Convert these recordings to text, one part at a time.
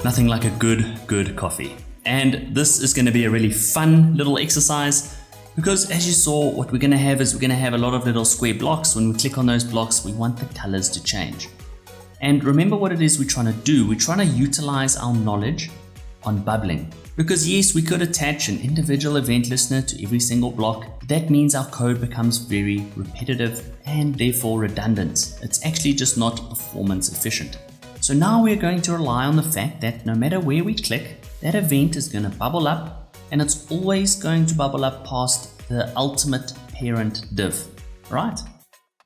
Nothing like a good coffee. And this is going to be a really fun little exercise because as you saw, what we're going to have is we're going to have a lot of little square blocks. When we click on those blocks, we want the colors to change. And remember what it is we're trying to do. We're trying to utilize our knowledge on bubbling. Because yes, we could attach an individual event listener to every single block. That means our code becomes very repetitive and therefore redundant. It's actually just not performance efficient. So now we're going to rely on the fact that no matter where we click, that event is going to bubble up, and it's always going to bubble up past the ultimate parent div, right?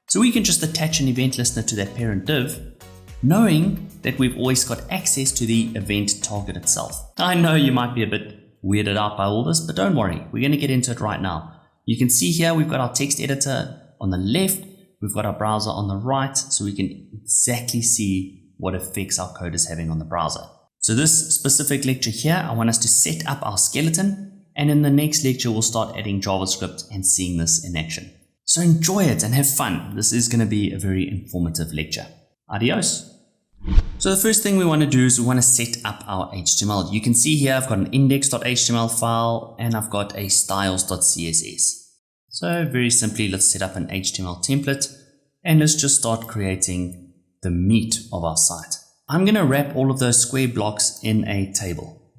So we can just attach an event listener to that parent div, knowing that we've always got access to the event target itself. I know you might be a bit weirded out by all this, but don't worry, we're going to get into it right now. You can see here we've got our text editor on the left, we've got our browser on the right, so we can exactly see what effects our code is having on the browser. So this specific lecture here, I want us to set up our skeleton, and in the next lecture we'll start adding JavaScript and seeing this in action. So enjoy it and have fun. This is going to be a very informative lecture. Adios. So the first thing we want to do is we want to set up our HTML. You can see here I've got an index.html file and I've got a styles.css. So very simply, let's set up an HTML template and let's just start creating the meat of our site. I'm going to wrap all of those square blocks in a table.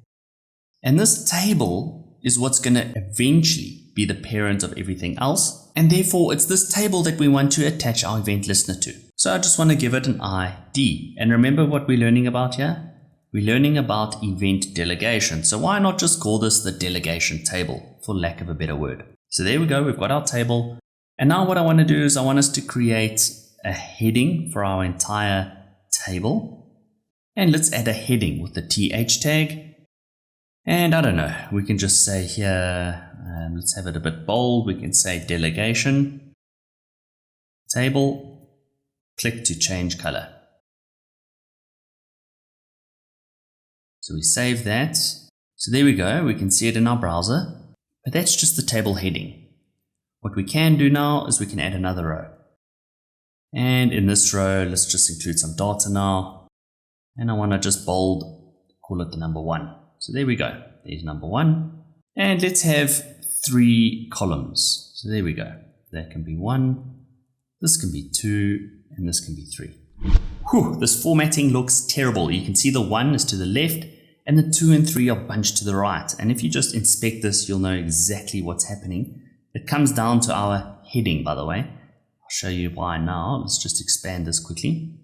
And this table is what's going to eventually be the parent of everything else. And therefore it's this table that we want to attach our event listener to. So I just want to give it an ID. And remember what we're learning about here? We're learning about event delegation. So why not just call this the delegation table, for lack of a better word. So there we go. We've got our table. And now what I want to do is I want us to create a heading for our entire table. And let's add a heading with the th tag. And I don't know, we can just say here, let's have it a bit bold. We can say delegation table. Click to change color. So we save that. So there we go. We can see it in our browser, but that's just the table heading. What we can do now is we can add another row. And in this row, let's just include some data now. And I want to just bold, call it the number 1. So there we go. There's number 1. And let's have 3 columns. So there we go. That can be 1. This can be 2. And this can be 3. Whew, this formatting looks terrible. You can see the 1 is to the left and the 2 and 3 are bunched to the right. And if you just inspect this, you'll know exactly what's happening. It comes down to our heading, by the way. I'll show you why now. Let's just expand this quickly.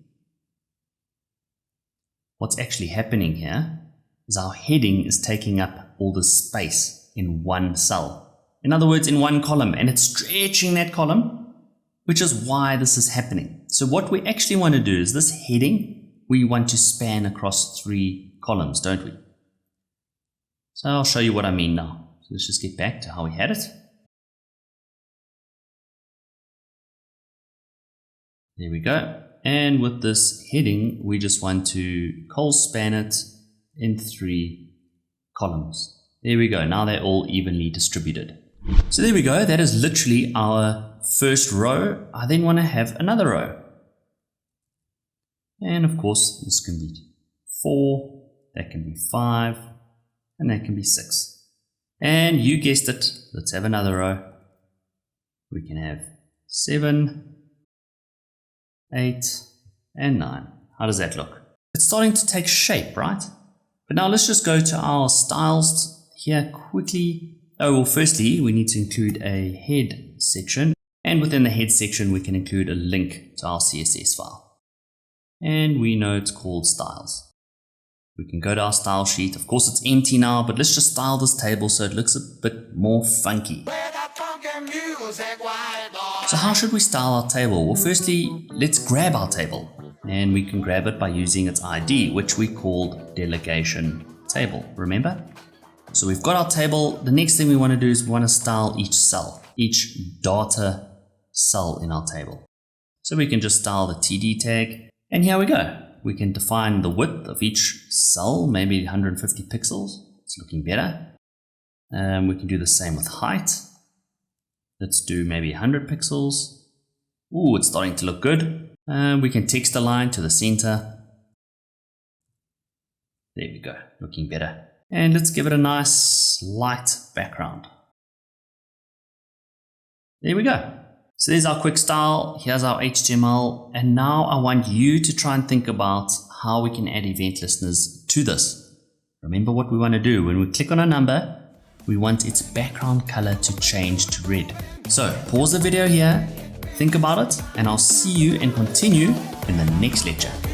What's actually happening here is our heading is taking up all the space in one cell. In other words, in one column, and it's stretching that column, which is why this is happening. So what we actually want to do is this heading, we want to span across 3 columns, don't we? So I'll show you what I mean now. So let's just get back to how we had it. There we go. And with this heading, we just want to span it in 3 columns. There we go. Now they're all evenly distributed. So there we go. That is literally our first row. I then want to have another row. And of course, this can be 4, that can be 5, and that can be 6. And you guessed it, let's have another row. We can have 7, 8, and 9. How does that look? It's starting to take shape, right? But now let's just go to our styles here quickly. Oh, well, firstly, we need to include a head section. And within the head section, we can include a link to our CSS file. And we know it's called styles. We can go to our style sheet. Of course, it's empty now, but let's just style this table so it looks a bit more funky. So how should we style our table? Well, firstly, let's grab our table. And we can grab it by using its ID, which we called delegation table. Remember? So we've got our table. The next thing we want to do is we want to style each cell, each data cell in our table. So we can just style the TD tag. And here we go. We can define the width of each cell, maybe 150 pixels. It's looking better. We can do the same with height. Let's do maybe 100 pixels. Ooh, it's starting to look good. We can text align to the center. There we go, looking better. And let's give it a nice light background. There we go. So there's our quick style, here's our HTML, and now I want you to try and think about how we can add event listeners to this. Remember what we want to do. When we click on a number, we want its background color to change to red. So pause the video here, think about it, and I'll see you and continue in the next lecture.